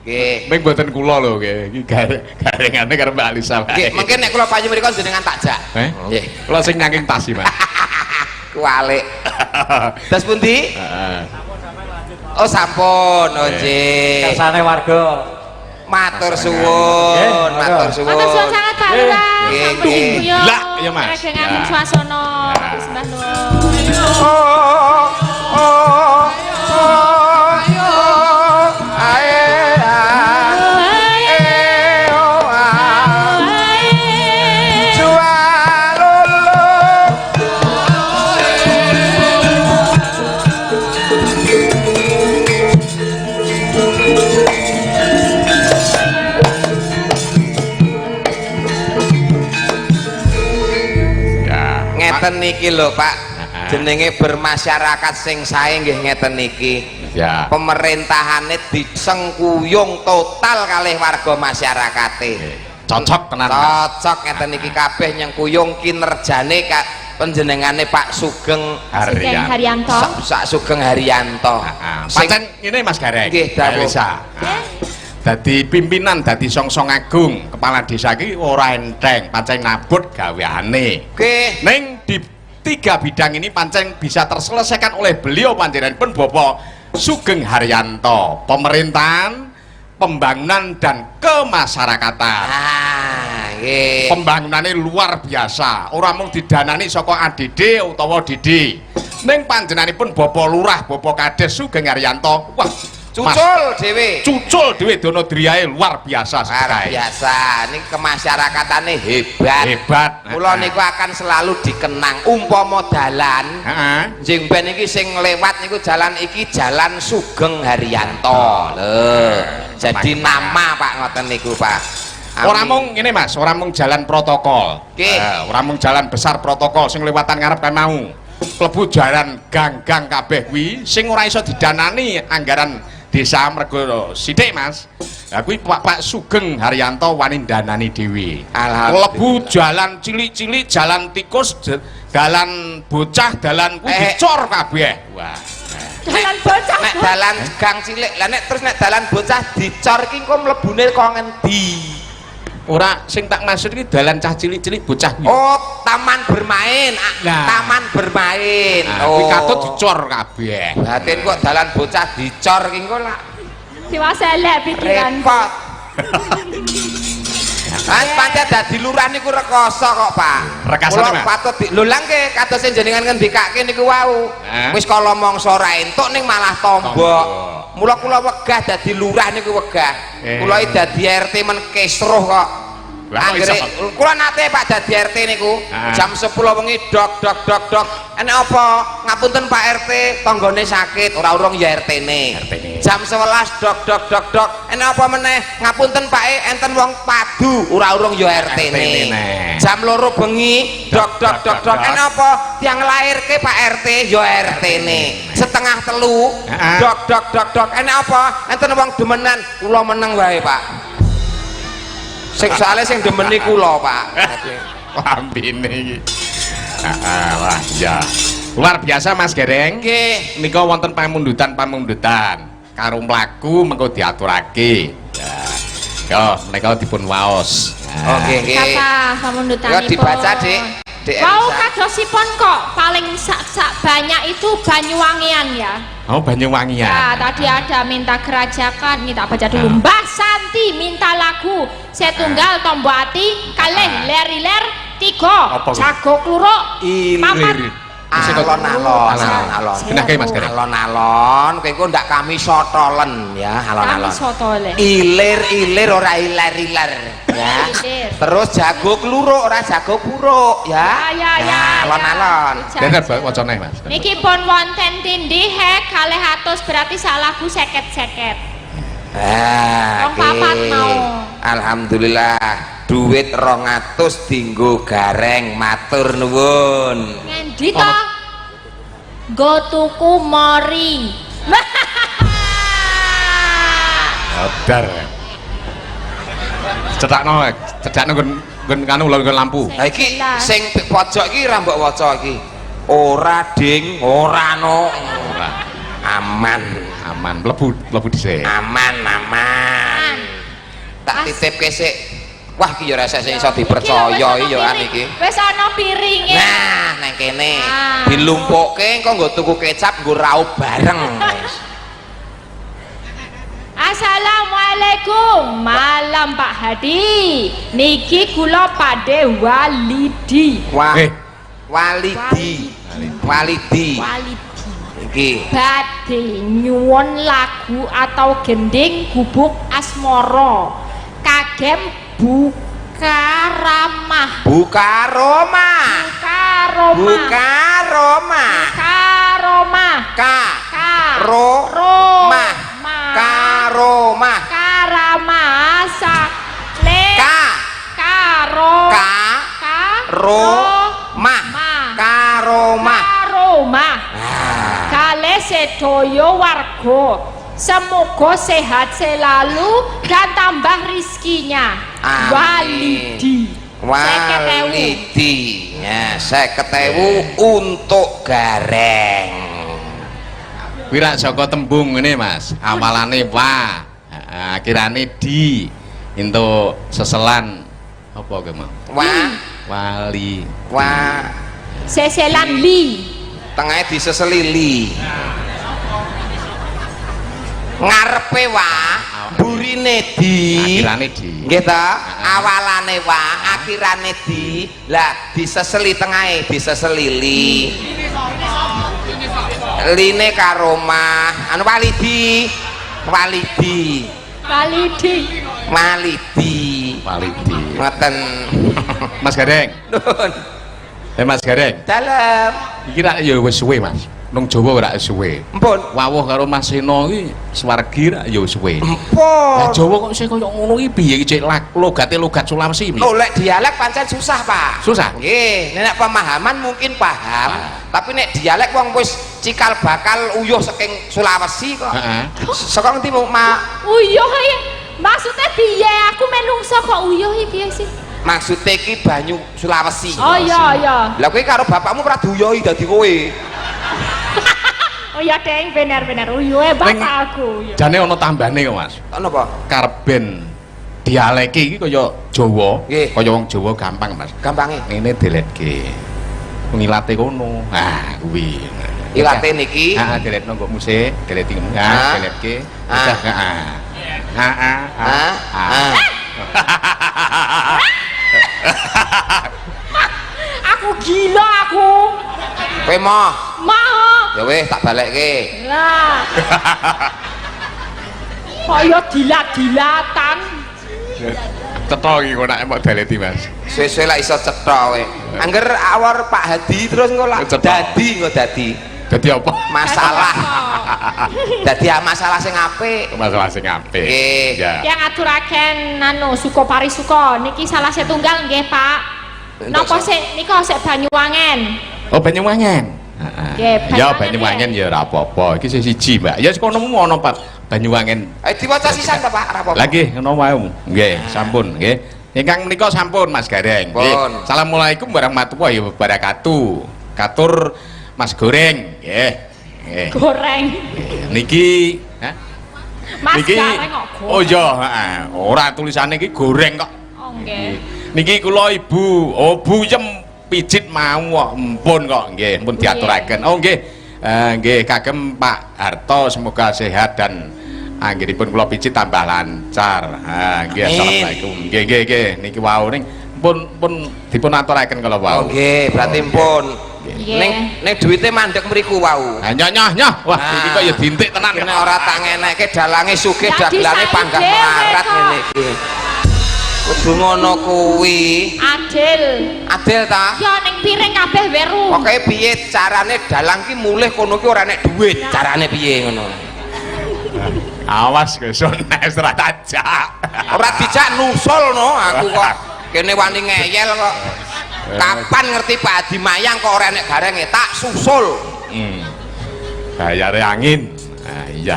Nggih. Ming mboten kula lho nggih. Iki garengane karo Mbak Alisa. Nggih, mungkin nek kula payu mriku jenengan takjak. Nggih. Kula sing nyaking tas iki, Mas. Kualik. Tas pundi? Oh, sampun. Oh, nggih. Kersane warga. Matur suwun, matur suwun. Matur suwun sangat Pak Lurah. Nggih, Sampun nggih. dikuyo. Lah, iya, Mas. Ngregengaken Ya. swasana. Sembah nuwun. Ngeten niki lho Pak, jenenge bermasyarakat sing sae nggih ngeten niki. Ya. Pemerintahane disengkuyung total kalih warga masyarakate. Cocok tenan. Cocok ngeten niki kabeh nyengkuyung kinerjane panjenengane Pak Sugeng Haryanto. Sak Sugeng Haryanto. Pancen ngene Mas Gareng. Nggih, dawuh. Bisa. Dadi pimpinan, dadi songsong agung kepala desa iki ora enteng, pancen nabut gaweane. Nggih. Ning di 3 bidang ini pancen bisa terselesaikan oleh beliau panjenenganipun Bapak Sugeng Haryanto, pemerintahan, pembangunan dan kemasyarakatan. Nggih. Pembangunannya luar biasa, ora mung didanani saka ADD utawa DD. Ning panjenenganipun Bapak Lurah, Bapak Kades Sugeng Haryanto, wah, Cucul dhewe. Cucul dhewe donodriyae luar biasa Luar sekali. biasa. Ini kemasyarakatane hebat. Hebat. Kula niku akan selalu dikenang umpama dalan. Heeh. Jeng ben iki sing lewat niku jalan iki Jalan Sugeng Haryanto. Lho. Jadi nama Pak ngoten niku, Pak. Ora mung ngene Mas, ora mung jalan protokol. Nggih. Ora mung jalan besar protokol sing lewatan ngarep kan mau. Klebu jalan gang-gang kabeh kuwi sing ora iso didanani anggaran desa mergo sithik Mas. Lah kuwi Pak Sugeng Haryanto wani danani dhewe. Alhamdulillah. Klebu jalan cilik-cilik, jalan tikus, dalan bocah, dalan kuwi dicor kabeh. Wah. Dalan bocah. Nek dalan gang cilik, lah nek terus nek dalan bocah dicor iki engko mlebune kok ngendi? Ora sing tak maksud iki dalan cah cilik-cilik bocah kuwi. Oh, taman bermain. Nah. Taman bermain. Nah, kuwi katut dicor kabeh. Berarti kok dalan bocah dicor ki engko lah Dewasa elek pikiran. repot. Mas pancen dadi lurah niku rekoso kok, Pak. Rekasane, Kula Mas? patut lho lang ke kados sing jenengan ngendikake niku wau. Wis kala mangsa ora entuk ning malah tombok. Mula kula wegah dadi lurah niku wegah. Kula iki dadi RT men kesruh kok. Lah kok iso? Anggere kula nate Pak dadi RT niku jam 10 wengi dok. Enek apa? Ngapunten Pak RT, tanggane sakit, ora urung ya RT-ne. Jam 11 dok. Enek apa meneh? Ngapunten Pak enten wong padu, ora urung ya RT-ne. Jam 2 bengi dok. Enek apa? Tiang lairke Pak RT ya RT-ne. Setengah 3 dok. Enek apa? Enten wong demenan, kula meneng wae Pak. Sing soalnya sing demeni kula Pak. Lambene iki. Wah, ya. Luar biasa Mas Gareng. Nggih. Nika wonten pamundutan. Karo mlaku mengko diaturake. Ya. Yo, menika dipun waos. Oke, nggih. Kata pamundutanipun. Ya dibaca, Dik. Dik Mau Elsa. kadosipun kok paling banyak itu Banyuwangian ya. Oh, Banyuwangian. Ya, tadi ada minta gerajakan, minta baca dulu. Mbah Santi minta lagu Setunggal Tombo Ati, kalih ler-ler, 3 Apa kuwi? jago kluruk, papat Alon-alon. Kenake Mas Gareng. Alon-alon, kowe engko ndak kami sotolen ya, kami alon-alon. soto le. Ilir-ilir ora iler-iler ya. Ilir. Terus jago kluruk ora jago puruk ya. Ya. Alon-alon. Bener Pak wacane Mas. Niki pun wonten tindih kalih atus berarti salah lagu seket-seket. Wong papat mau. Alhamdulillah. Duit 200 dinggo Gareng, matur nuwun. Ngendi to? Go tuku mori. Odar. Cedakno nggon kanu nggon lampu. Lah iki sing pojok iki ra mbok waca iki. Ora ding, ora no. Ora. Aman, Aman, mlebu dhisik. aman. tak titipke sik. Wah iki ya rasa iso dipercaya ya an iki. Wis ana piringe. Nah, nang kene dilumpukke engko nggo tuku kecap nggo raup bareng. Assalamualaikum, malam Pak Hadi. Niki kula Pakde Walidi. Wah, Walidi. Walidi. Iki. Badhe nyuwun lagu atau gending gubuk asmara. Kagem Bukaramah. Bukaromah. Bukaromah. Bukaromah. Bukaromah. Karomah. Karomah. Karamasa. Karomah. Karomah. Karomah. Kale sedaya warga semoga sehat selalu dan tambah rizkinya. Walidi. Walidi. Ya, 50.000 untuk gareng. Wirak Joko tembung ini Mas, amalane wa, akhirane di, untuk seselan apa ke mau? Wali. Seselan li. Tengahnya diseselili. Ngarepe wa, burine di. Akhirane di. Nggih ta? Awalane wa, akhirane di. Lah diseseli tengahnya diseselili. Line karomah anu walidi. Walidi. Ngoten. Mas Gareng. Mas Gareng. Dalem. Iki rak ya wis suwe Mas. Nang Jawa rak suwe. Empun. Wawuh karo Mas Seno iki swargi rak ya suwe. Empun. Lah Jawa kok sing koyo ngono iki piye iki cek logate logat Sulawesi. Oh, lek dialek pancen susah, Pak. Susah. Nggih, nek pemahaman mungkin paham, tapi nek dialek wong wis cikal bakal uyuh saking Sulawesi kok. Heeh. Saka ngendi Uyuh ya. Maksudnya piye? Aku menungso kok uyuh iki piye sih? maksudnya iki banyu Sulawesi. Oh iya. Lah kowe karo bapakmu ora duyoi dadi kowe. Oh ya deng, bener-bener uyuhe bapakku. Jane ana tambane kok Mas. Ono apa? Karben dialeke iki kaya Jawa, kaya wong Jawa gampang Mas. Gampange. Ngene diletke. Ngilate kono. Nah, kuwi. Ilate niki. Heeh, diletno kok musik, dileti ngene, diletke. Udah, Aku gila aku. Kowe moh. Mau. Ya wis tak balekke. Lah. Kaya dilat-dilatan. Cetha iki kok nek mbok daleti Mas. Sesuk lak iso cetha kowe. Angger awor Pak Hadi terus engko lak dadi. Dadi apa? Masalah. Dadi masalah sing apik. Masalah sing apik. Nggih. Ya. Yang aturaken Suko Parisuko niki salah setunggal nggih Pak. Napa sik nika sik Banyuwangen. Oh Banyuwangen. Nggih, Ya Banyuwangen ya ora apa-apa. Iki siji, Mbak. Ya kono ana Pak Banyuwangen. Ayo diwaca sisan ta Pak, ora apa-apa. Lah nggih ngono wae. Nggih, sampun nggih. Ingkang menika sampun Mas Gareng. Nggih. Assalamualaikum warahmatullahi wabarakatuh. Katur Mas Goreng, nggih. Nggih. Goreng. Niki, Mas niki, Gareng kok goreng. oh iya, ora tulisane iki goreng kok. Oh nggih. Niki kula Ibu, oh Buyem pijit mau kok, empun kok nggih, empun diaturaken. Oh nggih. Nggih kagem Pak Harto semoga sehat dan anggenipun kula pijit tambah lancar. Nggih assalamualaikum. Nggih niki wau ning pun dipun aturaken kala wau. Oh nggih, berarti empun. Ning duwite mandek mriku wau. Ha nyoh. Wah, iki kok ya dintik tenan. Nek ora tak ngenekke dalange sugih dagelane panggah melarat ngene iki. Kudu ngono kuwi. Adil ta? Ya ning piring kabeh weru. Pokoke piye carane dalang ki mulih kono ki ora nek dhuwit. Carane piye ngono? Awas guys, nek ora tajak. Ora dijak nusul no aku kok. Kene wani ngeyel kok. Kapan ngerti Pak Adi Mayang kok ora nek garenge tak susul. Bayare angin. Nah, iya.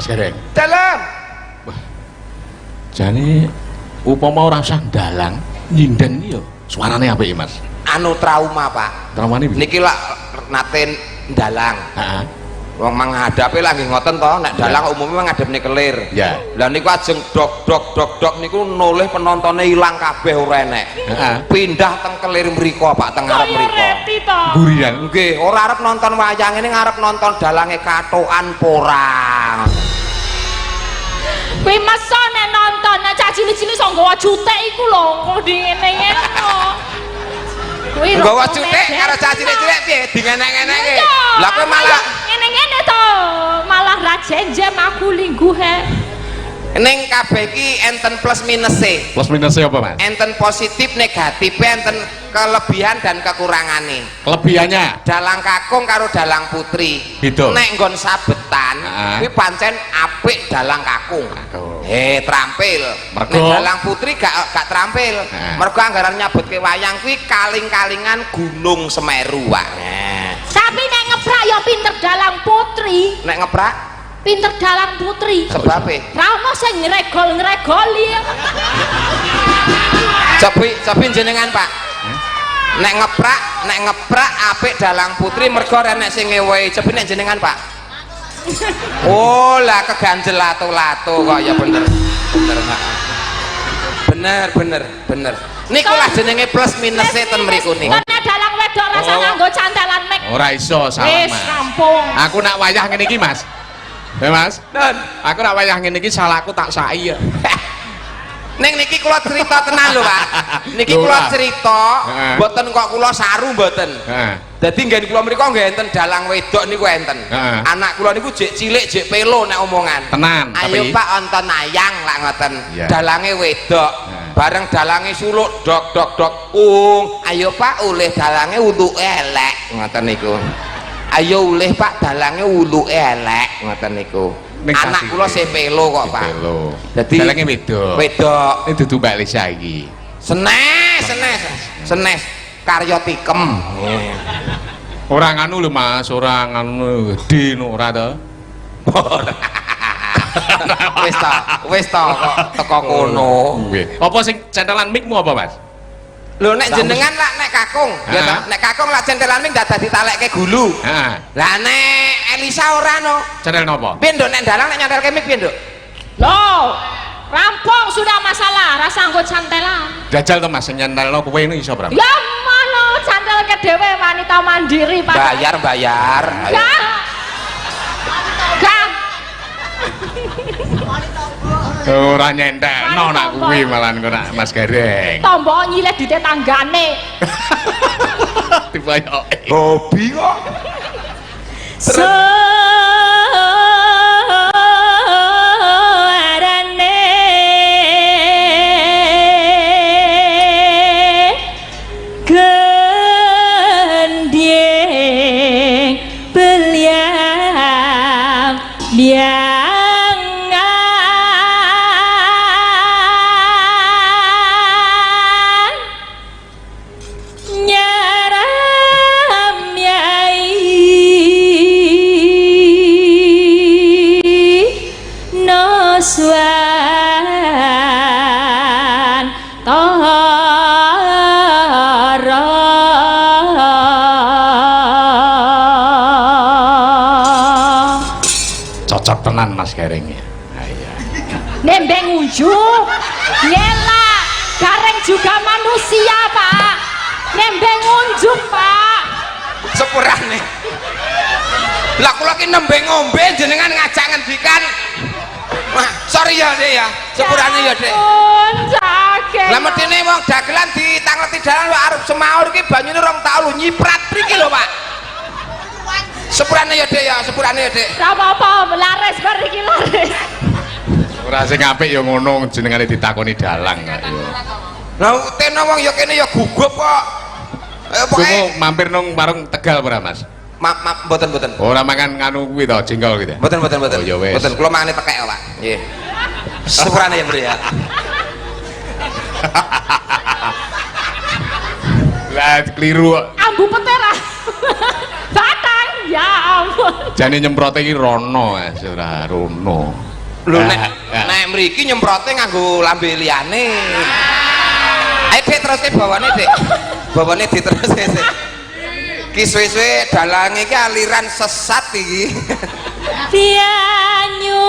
Gereng. Dalam. Jane upama ora usah ndalang nyinden yo suarane apik Mas. Anu trauma Pak. Traumane piye? Niki lak nate ndalang. Heeh. Wong menghadapi lagi ngoten to, nek dalang umumnya ngadepne kelir. Ya. Lah niku ajeng dok niku noleh penontonnya ilang kabeh ora enek. Pindah teng kelir mriko Pak, teng ngarep mriko. Burian. Nggih, ora arep nonton wayang ini ngarep nonton dalange katokan porang. Kuwi masa nek nonton nek cah cilik-cilik iso nggawa jutek iku lho, kok di ngene-ngene to. Kuwi nggawa jutek karo cah cilik-cilik piye dingenek-ngeneke. Lah kowe malah ngene-ngene to, malah ra jenjem aku lingguhe. Ning kabeh iki enten plus minuse. Plus minusnya apa Mas? Enten positif, negatif, enten kelebihan dan kekurangannya. Kelebihannya Dalang kakung karo dalang putri. Gitu. Nek nggon sabetan, kuwi pancen apik dalang kakung. Terampil. Mergo? Nek dalang putri gak terampil. Mergo anggaran nyabutke wayang kuwi kaling-kalingan Gunung Semeru, Pak. Tapi nek ngeprak ya pinter dalang putri. Nek ngeprak Pinter dalang putri. sebabe. Ra ono sing ngregol-ngregoli. Cobi jenengan, Pak. Nek ngeprak apik dalang putri mergo renek sing ngewehi. Cobi nek jenengan, Pak. Oh, lah keganjel lato-lato kok ya bener. Bener. Niku lah jenenge plus minus ten mriku niku. Nek dalang wedok rasa nganggo cantelan mek. ora iso salah Wis Mas. rampung. Aku nak wayah ngene iki Mas. Ya Mas. Aku nak wayah ngene iki salahku tak sai ya. Ning niki kula cerita tenan lho, Pak. Niki kula cerita, mboten kok kula saru mboten. Dadi nggen kula mriku nggih enten dalang wedok niku enten. Anak kula niku jek cilik, jek pelo nek omongan. Tenan, Ayo tapi Pak onton ayang lak ngoten. Ya. Dalange wedok. Bareng dalange suluk dok. Ayo Pak ulih dalange uluke elek ngoten niku. Ayo ulih Pak dalange uluke elek ngoten niku. Anak kula sepelo kok Pak. Sepelo. Dadi dalange wedok. Wedok. Ini dudu Mbak Lisa iki. Senes karya tikem. Ora nganu lho Mas, ora nganu gede no ora to. Wis ta kok teko kono. Nggih. Apa sing centelan mikmu apa Mas? Lho nek jenengan lak nek kakung, ya ta? Nek kakung lak centelan mik dadak ditalekke gulu. Heeh. Lah nek Elisa ora no. Centel napa? Piye nduk nek dalang nek nyantelke mik piye nduk? Loh, rampung sudah masalah, rasa nggo cantelan. Jajal to Mas sing nyentelno kowe ini iso berapa? Ya mana cantelke dhewe wanita mandiri Pak. Bayar. Gang. Ora nyentelno nak kuwi malah engko nak Mas Gareng. Tombo nyilih di tetanggane. Dibayoki. Hobi kok. Suarane gendeng beliang liangan nyaram yai noswan tara Cocok tenan Mas Gareng ya. Iya. nembeng unjuk nyela Gareng juga manusia Pak, nembeng unjuk Pak. Sepurane. Lah kula ki nembe ngombe jenengan ngajak ngendikan. Wah, sorry ya Dek ya. Sepurane ya Dek. Sakit. Lah medene wong dagelan ditangleti dalan wae arep semaur ki banyune 2 taun lho nyiprat mriki lho Pak. Sepurane ya Dek ya, sepurane ya Dek. Ora apa-apa, laris bar iki laris. Ora sing apik ya ngono jenengane ditakoni dalang kok ya. Lah utene wong ya kene ya gugup kok. Pokoke Kuwi mampir nang warung Tegal ora Mas? mboten. Ora makan nganu kuwi to, jengkol gitu. Mboten. Oh ya wis. Mboten kula mangane tekek Pak. Nggih. Sepurane ya Bro ya. Lah keliru. Ambu petera. Batang. Ya ampun. Jane nyemprote iki rono ora rono. Lho nek mriki nyemprote nganggo lambe liyane. Ayo Dik teruske bawane Dik. Bawane diteruske sik. Ki suwe-suwe dalange iki aliran sesat iki. Bianyu